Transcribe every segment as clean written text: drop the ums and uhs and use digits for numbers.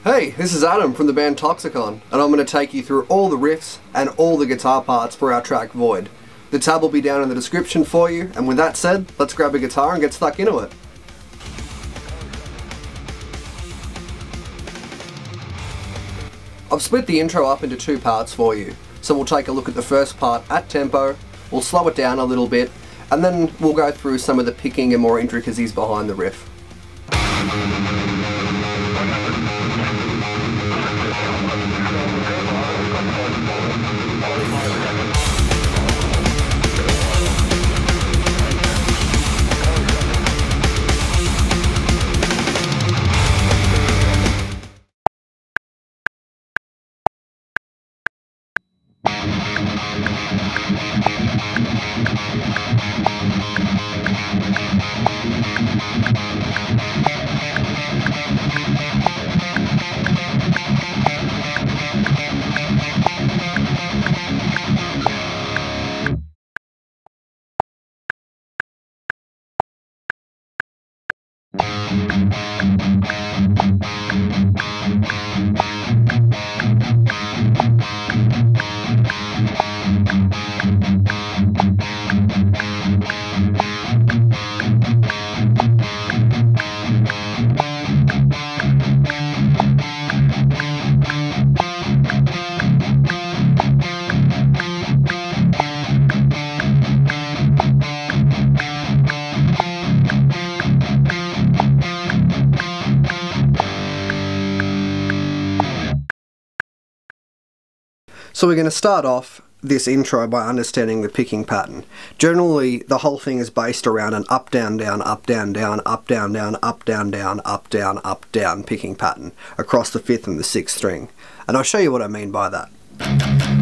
Hey, this is Adam from the band Toxicon, and I'm going to take you through all the riffs and all the guitar parts for our track Void. The tab will be down in the description for you, and with that said, let's grab a guitar and get stuck into it. I've split the intro up into two parts for you, so we'll take a look at the first part at tempo, we'll slow it down a little bit, and then we'll go through some of the picking and more intricacies behind the riff. So we're going to start off this intro by understanding the picking pattern. Generally, the whole thing is based around an up, down, down, up, down, down, up, down, down, up, down, down, up, down, up, down picking pattern across the 5th and the 6th string. And I'll show you what I mean by that.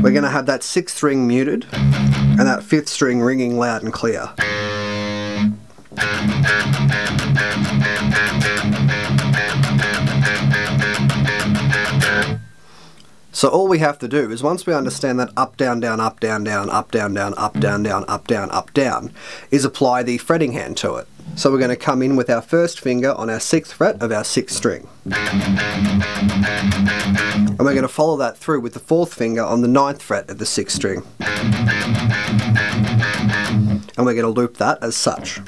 We're going to have that 6th string muted and that 5th string ringing loud and clear. So all we have to do is, once we understand that up, down, down, up, down, down, up, down, down, up, down, down, up, down, up, down, is apply the fretting hand to it. So we're going to come in with our first finger on our 6th fret of our 6th string. And we're going to follow that through with the 4th finger on the 9th fret of the 6th string. And we're going to loop that as such.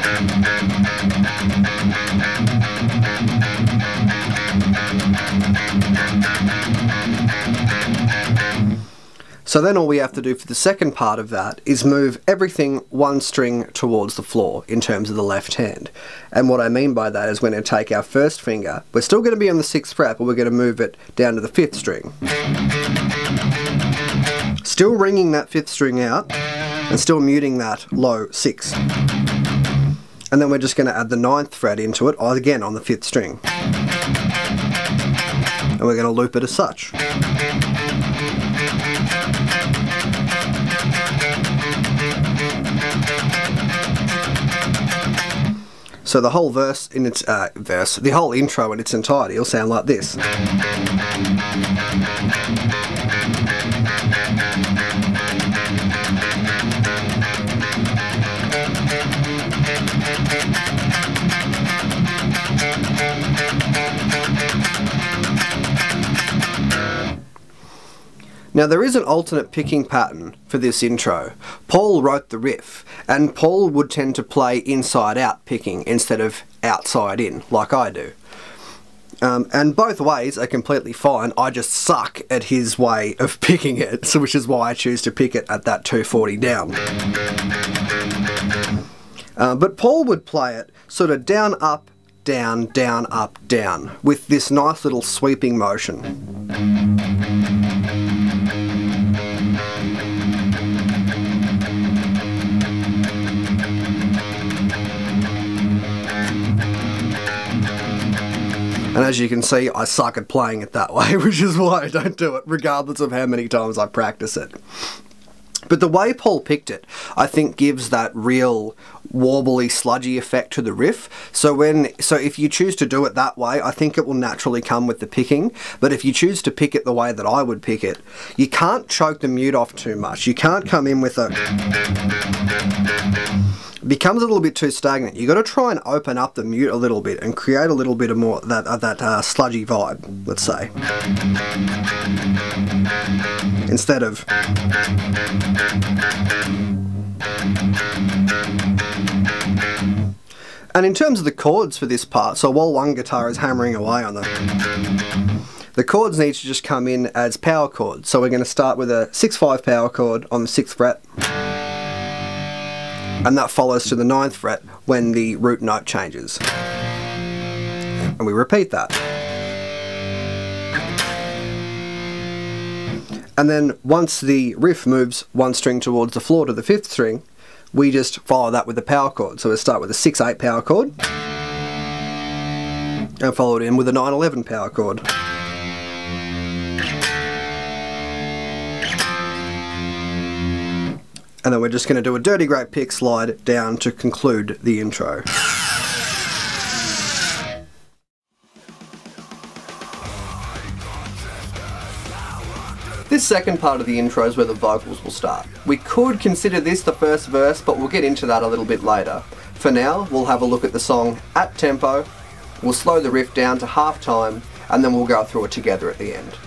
So then all we have to do for the second part of that is move everything one string towards the floor in terms of the left hand. And what I mean by that is we're going to take our first finger, we're still going to be on the 6th fret, but we're going to move it down to the 5th string. Still ringing that 5th string out and still muting that low 6. And then we're just going to add the 9th fret into it, again on the 5th string. And we're going to loop it as such. So the whole verse in its the whole intro in its entirety will sound like this. Now there is an alternate picking pattern for this intro. Paul wrote the riff, and Paul would tend to play inside out picking instead of outside in, like I do. And both ways are completely fine. I just suck at his way of picking it, so which is why I choose to pick it at that 240 down. But Paul would play it sort of down, up, down, down, up, down, with this nice little sweeping motion. And as you can see, I suck at playing it that way, which is why I don't do it, regardless of how many times I practice it. But the way Paul picked it, I think, gives that real warbly, sludgy effect to the riff. So if you choose to do it that way, I think it will naturally come with the picking. But if you choose to pick it the way that I would pick it, you can't choke the mute off too much. You can't come in with a becomes a little bit too stagnant. You got to try and open up the mute a little bit and create a little bit of more that sludgy vibe, let's say, instead of and in terms of the chords for this part, so while one guitar is hammering away on them, the chords need to just come in as power chords. So we're going to start with a 6/5 power chord on the 6th fret, and that follows to the 9th fret when the root note changes. And we repeat that. And then once the riff moves one string towards the floor to the 5th string, we just follow that with the power chord. So we start with a 6/8 power chord and follow it in with a 9/11 power chord. And then we're just going to do a dirty great pick slide down to conclude the intro. This second part of the intro is where the vocals will start. We could consider this the first verse, but we'll get into that a little bit later. For now, we'll have a look at the song at tempo, we'll slow the riff down to half time, and then we'll go through it together at the end.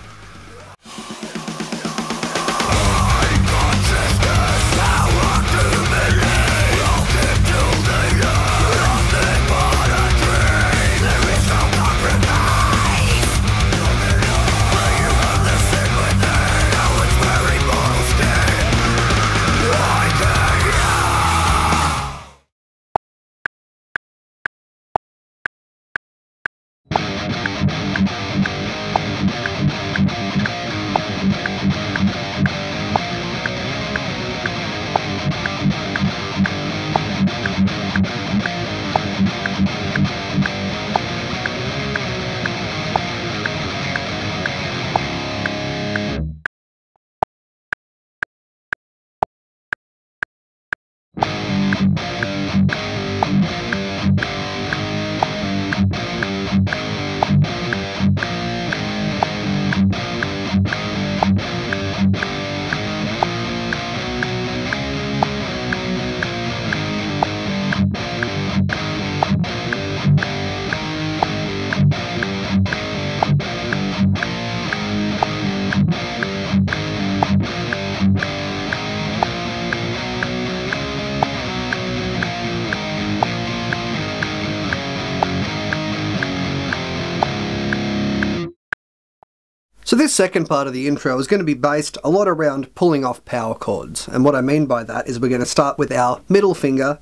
So this second part of the intro is going to be based a lot around pulling off power chords. And what I mean by that is we're going to start with our middle finger,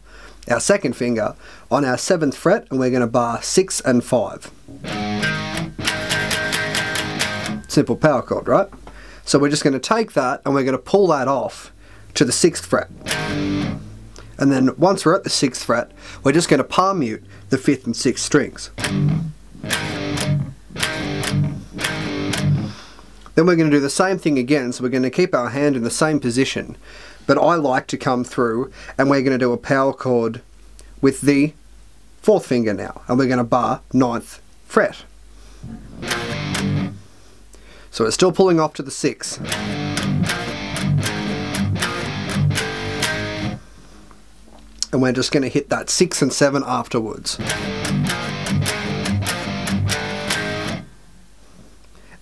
our second finger, on our 7th fret, and we're going to bar 6 and 5. Simple power chord, right? So we're just going to take that and we're going to pull that off to the 6th fret. And then once we're at the 6th fret, we're just going to palm mute the 5th and 6th strings. Then we're going to do the same thing again, so we're going to keep our hand in the same position, but I like to come through and we're going to do a power chord with the 4th finger now, and we're going to bar 9th fret. So we're still pulling off to the 6th. And we're just going to hit that 6 and 7 afterwards.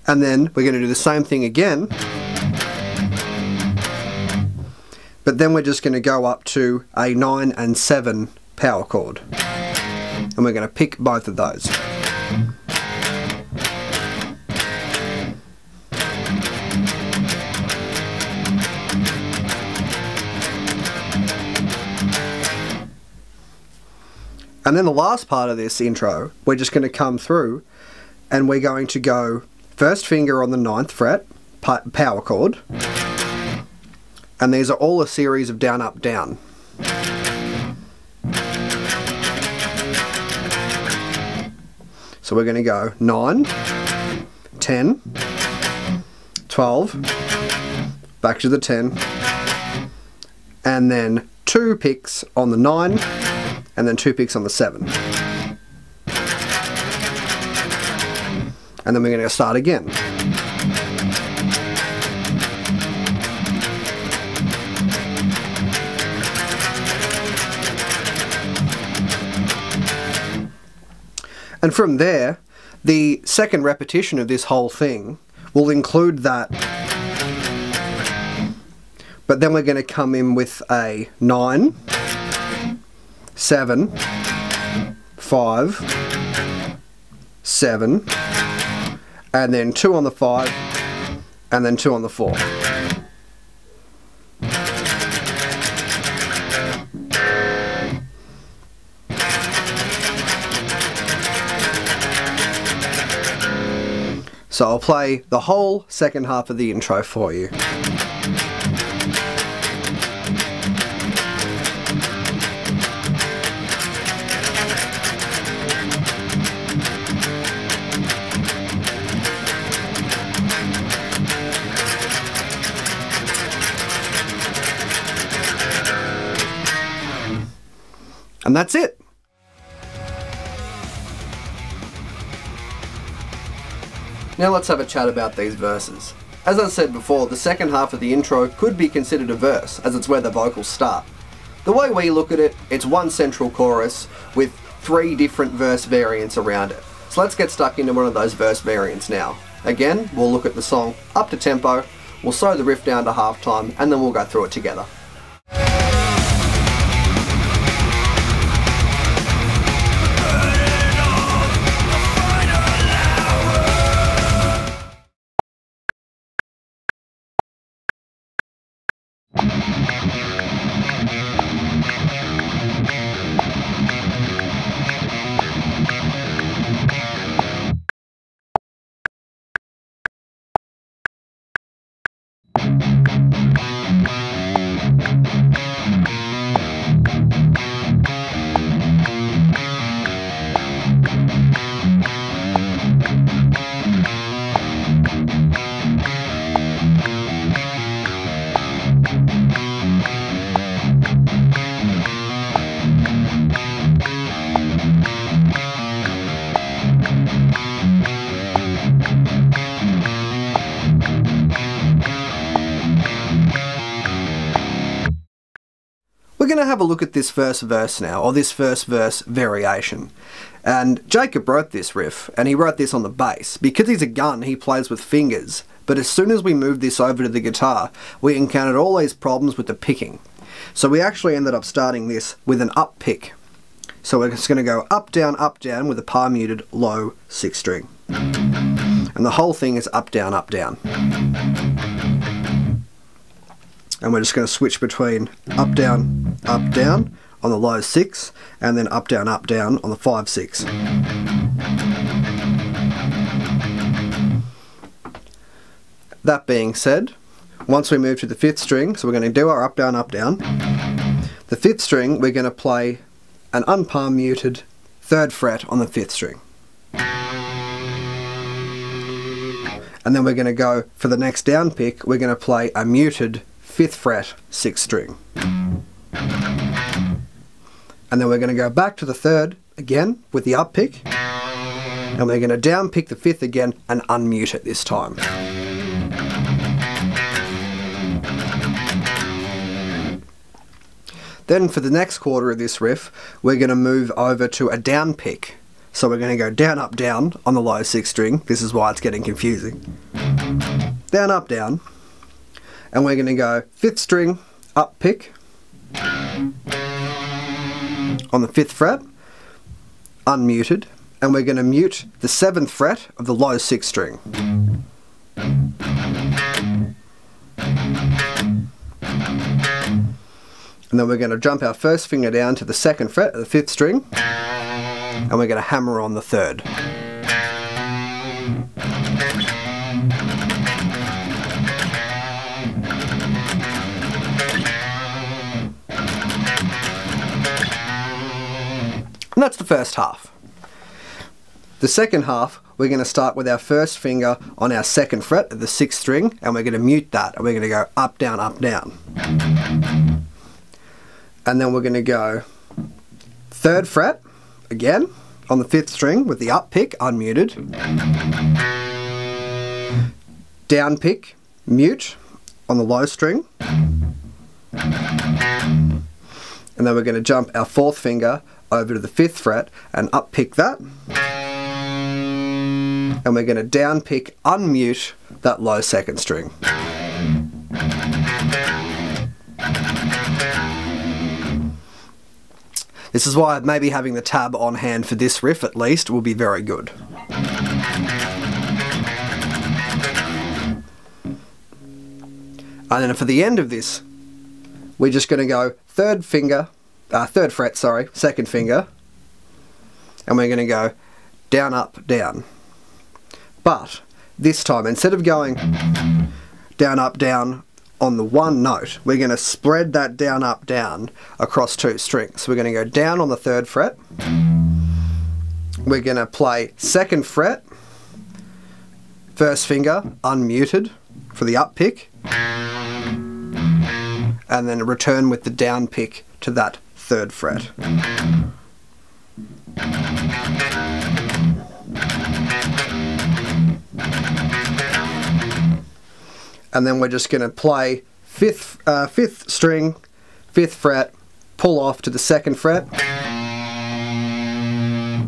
And then we're going to do the same thing again, but then we're just going to go up to a 9 and 7 power chord, and we're going to pick both of those. And then the last part of this intro, we're just going to come through and we're going to go first finger on the 9th fret, power chord, and these are all a series of down, up, down. So we're going to go 9, 10, 12, back to the 10, and then 2 picks on the 9, and then 2 picks on the 7. And then we're going to start again. And from there, the second repetition of this whole thing will include that, but then we're going to come in with a 9, 7, 5, 7, and then 2 on the 5, and then 2 on the 4. So I'll play the whole second half of the intro for you. And that's it. Now let's have a chat about these verses. As I said before, the second half of the intro could be considered a verse, as it's where the vocals start. The way we look at it, it's one central chorus with 3 different verse variants around it. So let's get stuck into one of those verse variants now. Again, we'll look at the song up to tempo, we'll slow the riff down to halftime, and then we'll go through it together. We're going to have a look at this first verse now, or this first verse variation. And Jacob wrote this riff, and he wrote this on the bass. Because he's a gun, he plays with fingers, but as soon as we moved this over to the guitar, we encountered all these problems with the picking. So we actually ended up starting this with an up pick. So we're just going to go up, down with a palm muted low 6 string. And the whole thing is up, down, up, down. And we're just going to switch between up, down on the low 6, and then up, down on the 5, 6. That being said, once we move to the 5th string, so we're going to do our up, down, the 5th string we're going to play an unpalm muted 3rd fret on the 5th string. And then we're going to go for the next down pick, we're going to play a muted 5th fret 6th string. And then we're going to go back to the 3rd again with the up pick, and we're going to down pick the 5th again and unmute it this time. Then for the next quarter of this riff, we're going to move over to a down pick. So we're going to go down, up, down on the low 6th string. This is why it's getting confusing. Down, up, down. And we're going to go 5th string, up pick, on the 5th fret, unmuted, and we're going to mute the 7th fret of the low 6th string. And then we're going to jump our first finger down to the 2nd fret of the 5th string, and we're going to hammer on the 3rd. And that's the first half. The second half, we're going to start with our first finger on our 2nd fret of the 6th string, and we're going to mute that, and we're going to go up, down, up, down. And then we're going to go 3rd fret, again, on the 5th string with the up pick, unmuted. Down pick, mute, on the low string. And then we're going to jump our 4th finger over to the 5th fret and up pick that. and we're going to down pick, unmute that low second string. This is why maybe having the tab on hand for this riff at least will be very good. And then for the end of this, we're just going to go third fret, second finger, and we're going to go down, up, down. But this time, instead of going down, up, down on the one note, we're going to spread that down, up, down across two strings. So we're going to go down on the third fret, we're going to play second fret, first finger, unmuted for the up pick, and then return with the down pick to that third fret. And then we're just going to play fifth string, fifth fret, pull off to the second fret.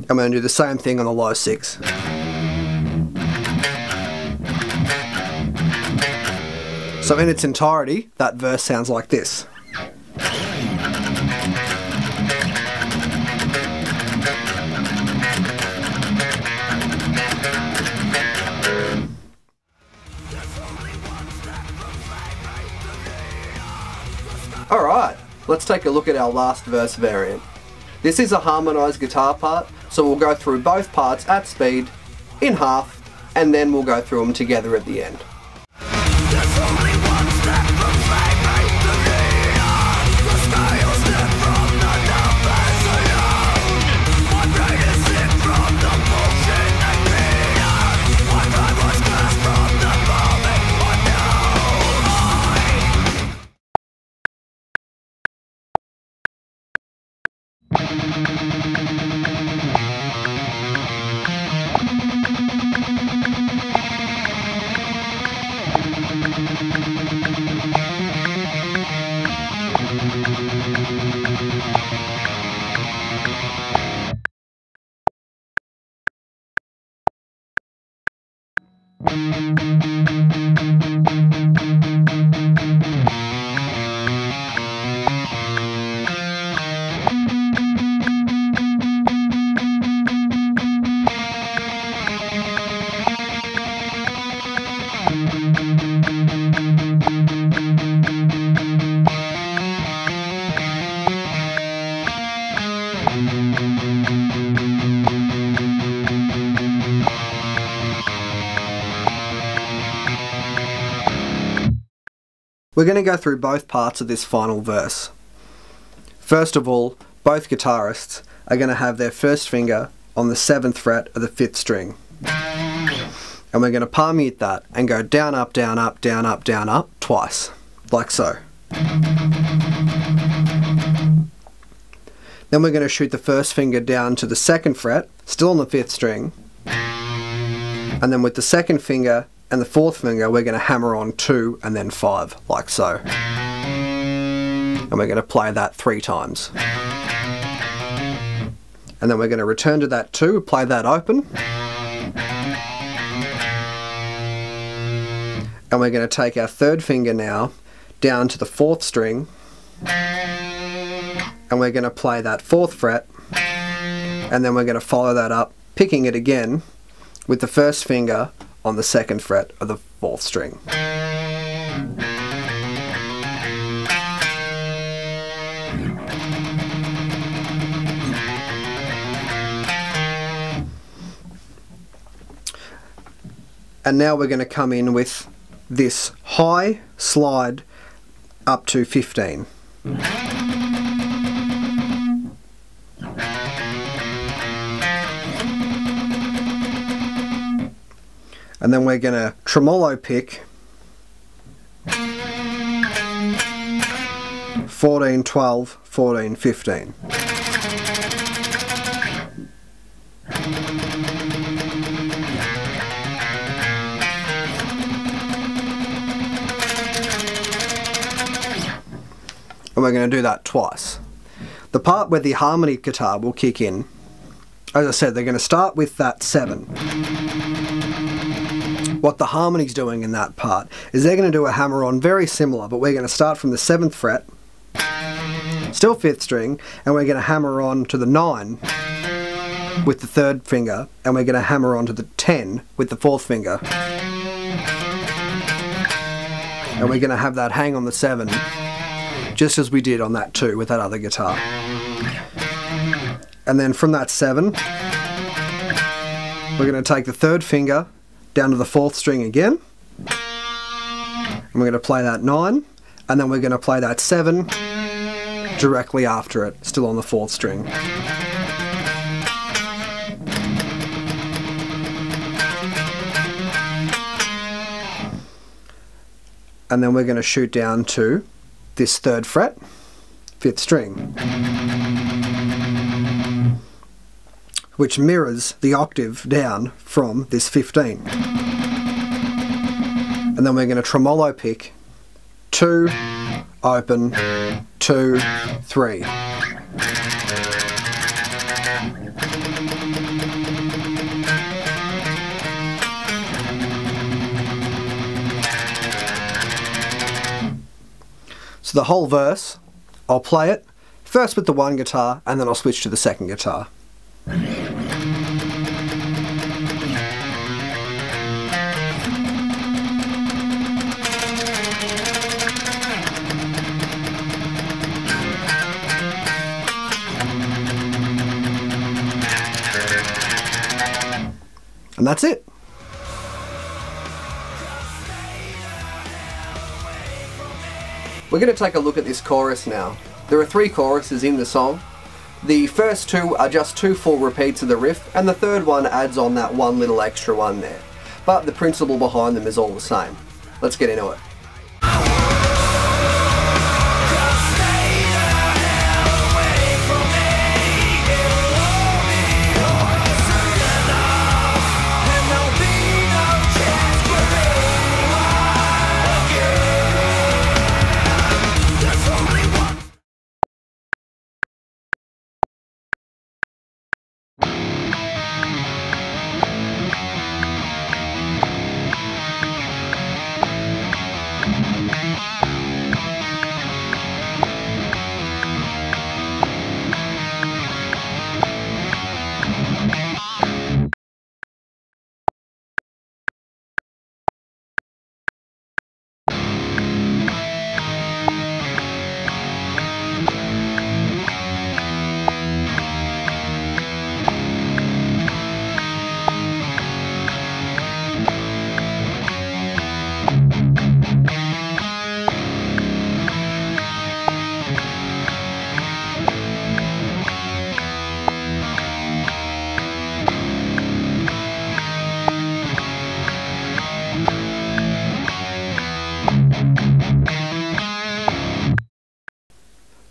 I'm going to do the same thing on the low six. So in its entirety, that verse sounds like this. Alright, let's take a look at our last verse variant. This is a harmonised guitar part, so we'll go through both parts at speed, in half, and then we'll go through them together at the end. We're going to go through both parts of this final verse. First of all, both guitarists are going to have their first finger on the 7th fret of the 5th string. And we're going to palm mute that and go down, up, down, up, down, up, down, up twice, like so. Then we're going to shoot the first finger down to the 2nd fret, still on the 5th string. And then with the 2nd finger and the 4th finger, we're going to hammer on 2 and then 5, like so. And we're going to play that 3 times. And then we're going to return to that 2, play that open. And we're going to take our 3rd finger now down to the 4th string. And we're going to play that 4th fret. And then we're going to follow that up, picking it again with the 1st finger on the 2nd fret of the 4th string. And now we're going to come in with this high slide up to 15. And then we're going to tremolo pick 14, 12, 14, 15. And we're going to do that twice. The part where the harmony guitar will kick in, as I said, they're going to start with that 7. what the harmony's doing in that part is they're going to do a hammer-on very similar, but we're going to start from the 7th fret, still 5th string, and we're going to hammer on to the 9 with the 3rd finger, and we're going to hammer on to the 10 with the 4th finger. And we're going to have that hang on the 7, just as we did on that 2 with that other guitar. And then from that 7, we're going to take the 3rd finger down to the 4th string again, and we're going to play that 9, and then we're going to play that 7 directly after it, still on the 4th string. And then we're going to shoot down to this 3rd fret, 5th string, which mirrors the octave down from this 15. And then we're going to tremolo pick 2, open, 2, 3. So the whole verse, I'll play it first with the one guitar and then I'll switch to the second guitar. And that's it. We're going to take a look at this chorus now. There are 3 choruses in the song. The first 2 are just 2 full repeats of the riff, and the 3rd one adds on that one little extra one there. But the principle behind them is all the same. Let's get into it.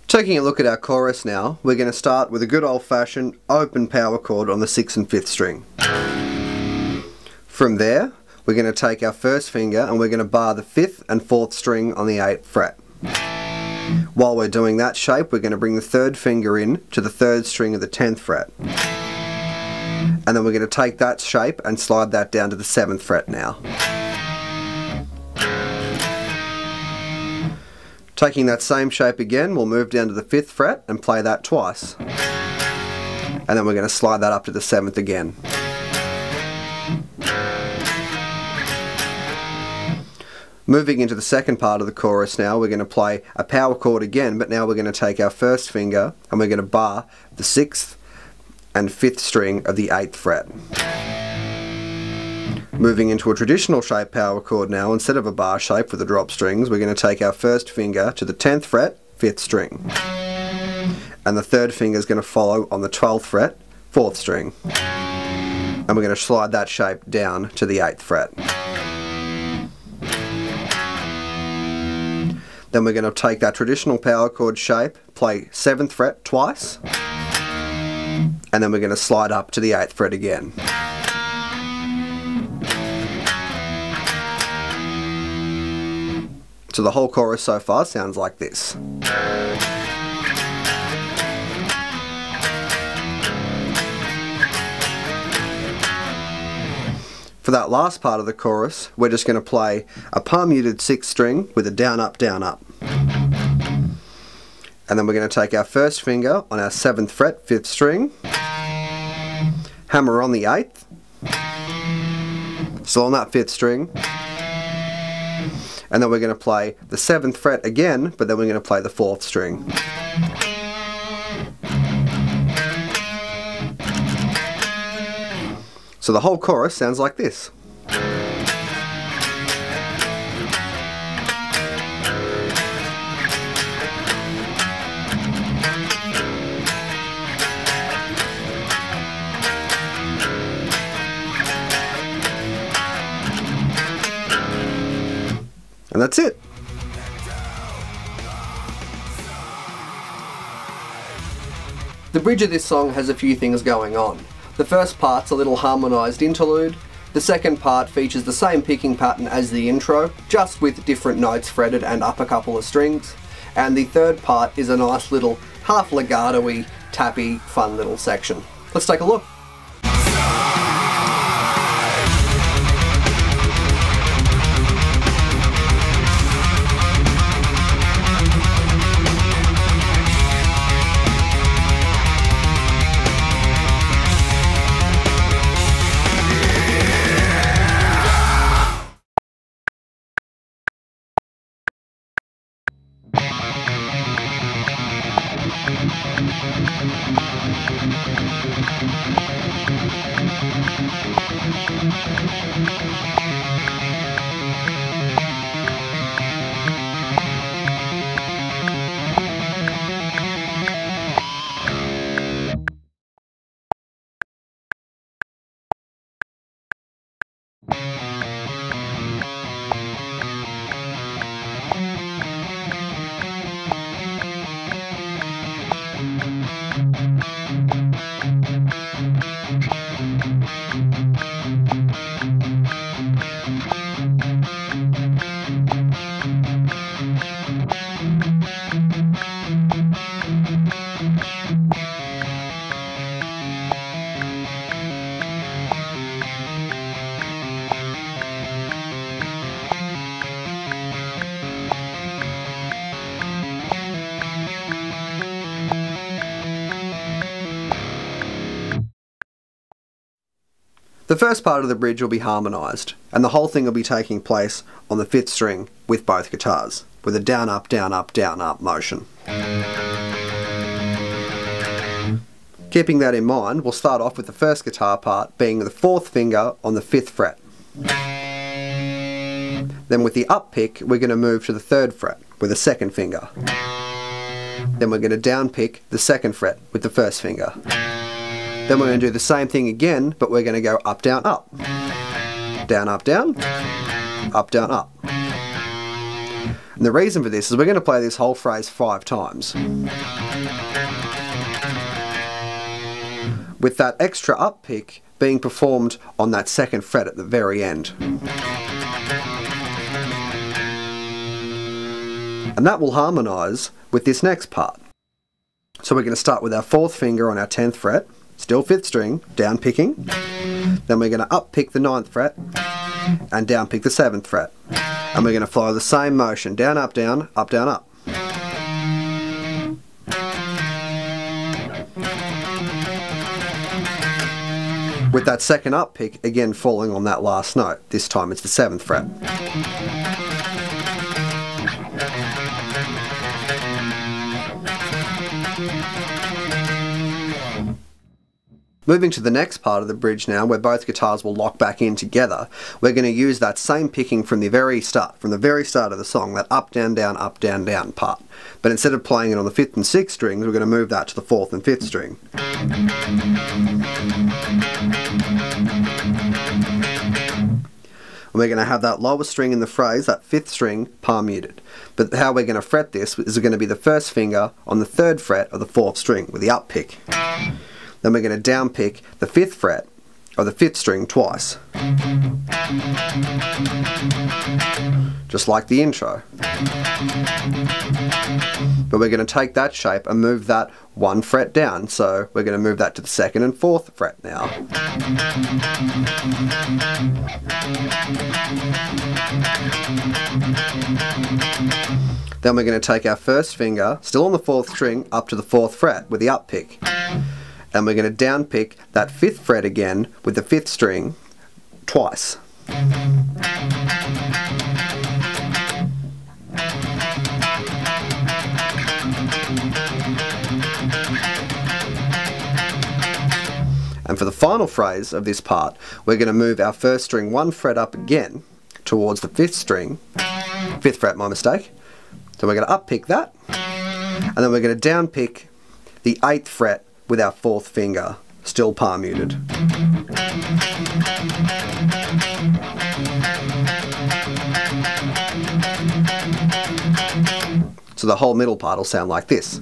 Taking a look at our chorus now, we're going to start with a good old-fashioned open power chord on the 6th and 5th string. From there, we're going to take our first finger and we're going to bar the 5th and 4th string on the 8th fret. While we're doing that shape, we're going to bring the 3rd finger in to the 3rd string of the 10th fret. And then we're going to take that shape and slide that down to the 7th fret now. Taking that same shape again, we'll move down to the 5th fret and play that twice. And then we're going to slide that up to the 7th again. Moving into the second part of the chorus now, we're going to play a power chord again, but now we're going to take our first finger and we're going to bar the 6th and 5th string of the 8th fret. Moving into a traditional shape power chord now, instead of a bar shape with the drop strings, we're going to take our first finger to the 10th fret, 5th string. And the 3rd finger is going to follow on the 12th fret, 4th string. And we're going to slide that shape down to the 8th fret. Then we're going to take that traditional power chord shape, play 7th fret twice, and then we're going to slide up to the 8th fret again. So the whole chorus so far sounds like this. For that last part of the chorus, we're just going to play a palm muted 6th string with a down, up, down, up. And then we're going to take our first finger on our 7th fret, 5th string, hammer on the 8th, still on that 5th string, and then we're going to play the 7th fret again, but then we're going to play the 4th string. So the whole chorus sounds like this. And that's it. The bridge of this song has a few things going on. The first part's a little harmonised interlude, the second part features the same picking pattern as the intro, just with different notes fretted and up a couple of strings, and the third part is a nice little half legato-y, tappy, fun little section. Let's take a look. The first part of the bridge will be harmonised, and the whole thing will be taking place on the 5th string with both guitars, with a down, up, down, up, down, up motion. Keeping that in mind, we'll start off with the first guitar part being the 4th finger on the 5th fret. Then with the up pick, we're going to move to the 3rd fret with the 2nd finger. Then we're going to down pick the 2nd fret with the 1st finger. Then we're going to do the same thing again, but we're going to go up, down, up. Down, up, down. Up, down, up. And the reason for this is we're going to play this whole phrase 5 times. With that extra up pick being performed on that 2nd fret at the very end. And that will harmonise with this next part. So we're going to start with our 4th finger on our 10th fret. Still 5th string, down picking. Then we're going to up pick the 9th fret and down pick the 7th fret. And we're going to follow the same motion, down, up, down, up, down, up. With that second up pick again falling on that last note. This time it's the 7th fret. Moving to the next part of the bridge now, where both guitars will lock back in together, we're going to use that same picking from the very start of the song, that up, down, down part. But instead of playing it on the 5th and 6th strings, we're going to move that to the 4th and 5th string. And we're going to have that lower string in the phrase, that 5th string, palm muted. But how we're going to fret this is going to be the 1st finger on the 3rd fret of the 4th string with the up pick. Then we're going to down pick the 5th fret of the 5th string twice. Just like the intro. But we're going to take that shape and move that 1 fret down, so we're going to move that to the 2nd and 4th fret now. Then we're going to take our 1st finger, still on the 4th string, up to the 4th fret with the up pick. And we're going to down pick that 5th fret again with the 5th string twice. And for the final phrase of this part, we're going to move our 1st string 1 fret up again towards the 5th string, 5th fret, my mistake. So we're going to up pick that, and then we're going to down pick the 8th fret with our 4th finger, still palm muted. So the whole middle part will sound like this.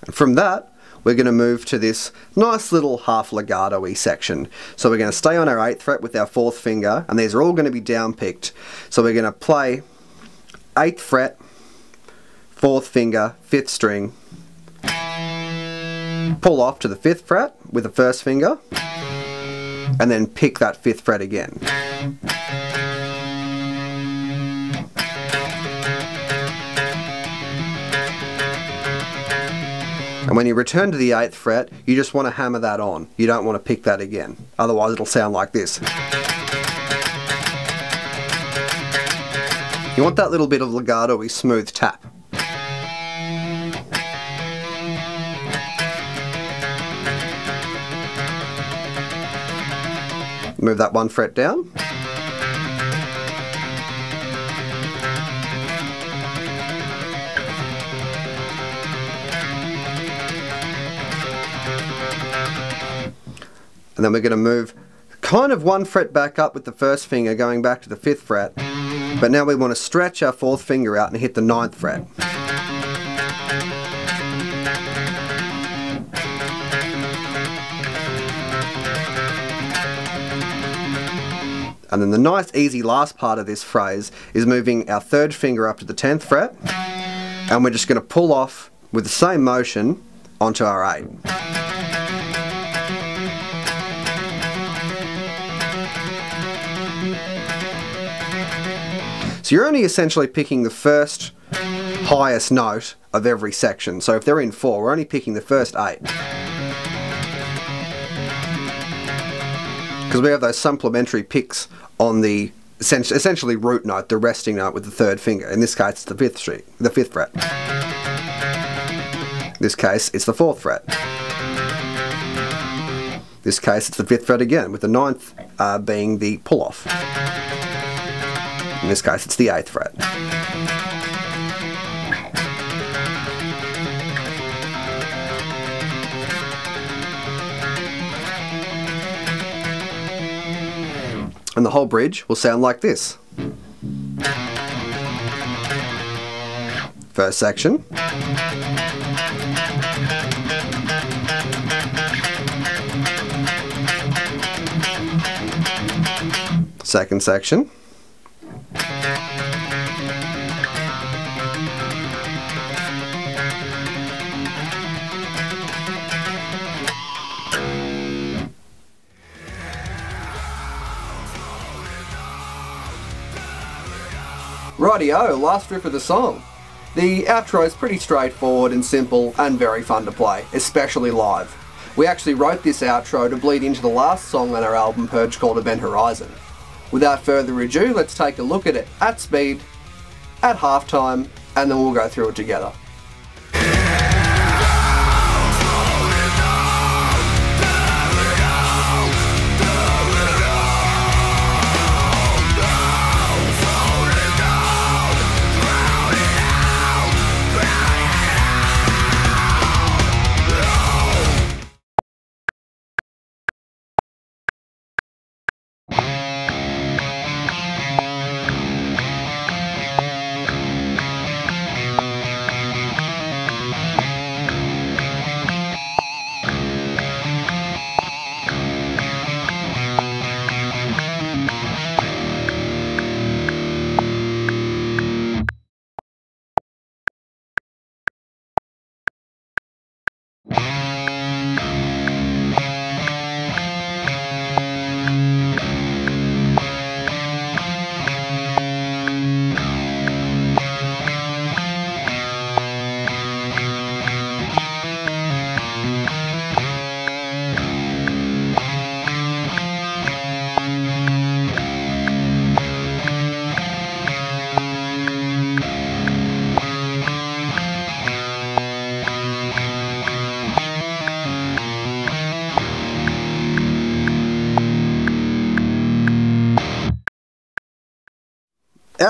And from that, we're going to move to this nice little half legato-y section. So we're going to stay on our 8th fret with our 4th finger, and these are all going to be down picked. So we're going to play 8th fret, 4th finger, 5th string, pull off to the 5th fret with the 1st finger, and then pick that 5th fret again. And when you return to the 8th fret, you just want to hammer that on. You don't want to pick that again. Otherwise it'll sound like this. You want that little bit of legato-y smooth tap. Move that 1 fret down. And then we're going to move kind of 1 fret back up with the 1st finger going back to the 5th fret. But now we want to stretch our 4th finger out and hit the 9th fret. And then the nice easy last part of this phrase is moving our 3rd finger up to the 10th fret, and we're just going to pull off with the same motion onto our 8. So you're only essentially picking the first highest note of every section. So if they're in 4, we're only picking the first 8. Because we have those supplementary picks on the essentially root note, the resting note with the 3rd finger. In this case, it's the 5th string, the 5th fret. In this case, it's the 4th fret. In this case, it's the 5th fret again, with the 9th being the pull-off. In this case, it's the 8th fret. And the whole bridge will sound like this. First section. Second section. Rightio, last riff of the song. The outro is pretty straightforward and simple and very fun to play, especially live. We actually wrote this outro to bleed into the last song on our album Purge called Event Horizon. Without further ado, let's take a look at it at speed, at halftime, and then we'll go through it together.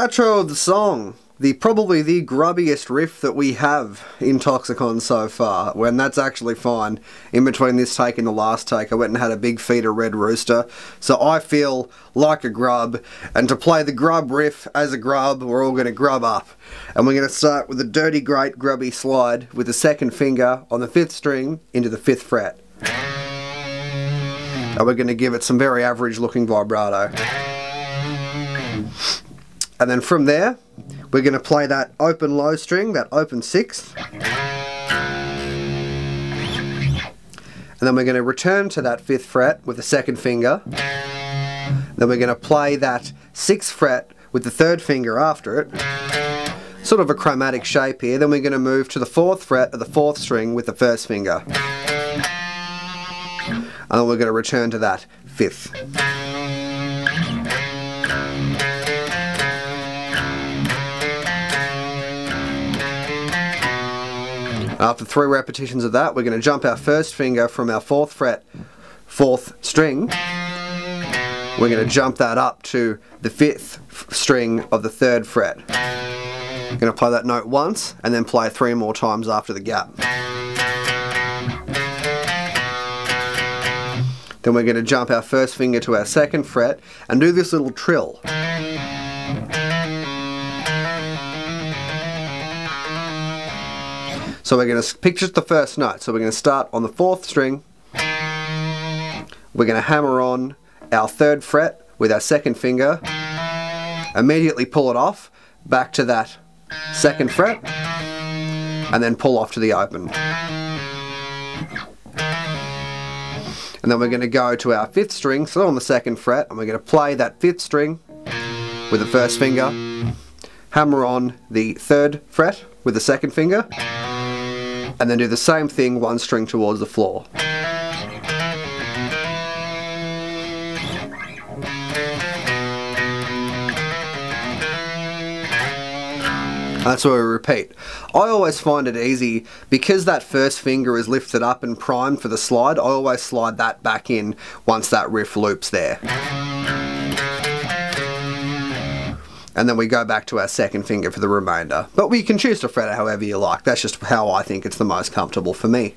Outro of the song. Probably the grubbiest riff that we have in Toxicon so far, when that's actually fine. In between this take and the last take, I went and had a big feed of Red Rooster, so I feel like a grub, and to play the grub riff as a grub, we're all going to grub up. And we're going to start with a dirty, great, grubby slide with the second finger on the 5th string into the 5th fret. And we're going to give it some very average looking vibrato. And then from there, we're going to play that open low string, that open 6th. And then we're going to return to that 5th fret with the 2nd finger. Then we're going to play that 6th fret with the 3rd finger after it. Sort of a chromatic shape here. Then we're going to move to the 4th fret of the 4th string with the 1st finger. And then we're going to return to that 5th. After 3 repetitions of that, we're going to jump our 1st finger from our 4th fret, 4th string. We're going to jump that up to the 5th string of the 3rd fret. We're going to play that note once, and then play 3 more times after the gap. Then we're going to jump our 1st finger to our 2nd fret, and do this little trill. So we're going to pick just the first note. So we're going to start on the 4th string. We're going to hammer on our 3rd fret with our 2nd finger. Immediately pull it off, back to that 2nd fret, and then pull off to the open. And then we're going to go to our 5th string, so on the 2nd fret, and we're going to play that 5th string with the 1st finger, hammer on the 3rd fret with the 2nd finger, and then do the same thing 1 string towards the floor. That's where we repeat. I always find it easy, because that 1st finger is lifted up and primed for the slide, I always slide that back in once that riff loops there. And then we go back to our 2nd finger for the remainder. But we can choose to fret it however you like. That's just how I think it's the most comfortable for me.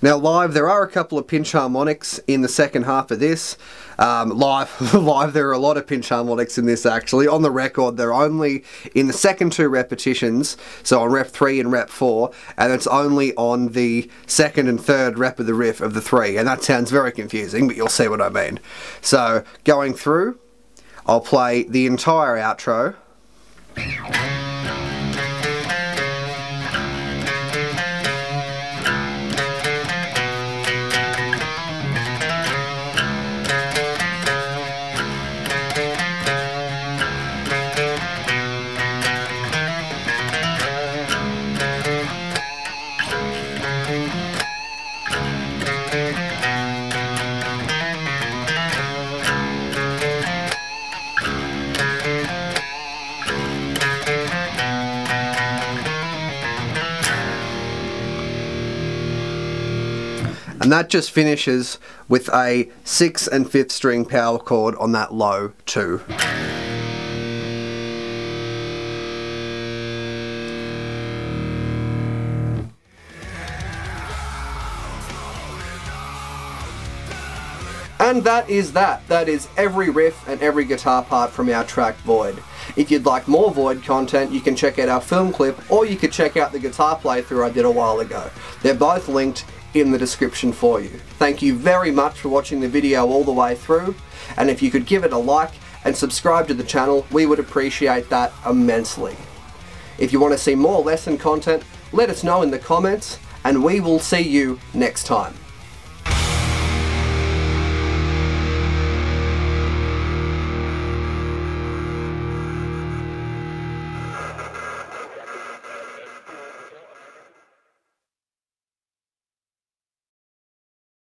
Now live, there are a couple of pinch harmonics in the second half of this. Live, there are a lot of pinch harmonics in this actually. On the record, they're only in the second 2 repetitions, so on rep 3 and rep 4, and it's only on the 2nd and 3rd rep of the riff of the 3, and that sounds very confusing, but you'll see what I mean. So, going through, I'll play the entire outro. And that just finishes with a 6th and 5th string power chord on that low 2. And that is that. That is every riff and every guitar part from our track Void. If you'd like more Void content, you can check out our film clip, or you could check out the guitar playthrough I did a while ago. They're both linked in the description for you. Thank you very much for watching the video all the way through, and if you could give it a like and subscribe to the channel, we would appreciate that immensely. If you want to see more lesson content, let us know in the comments, and we will see you next time.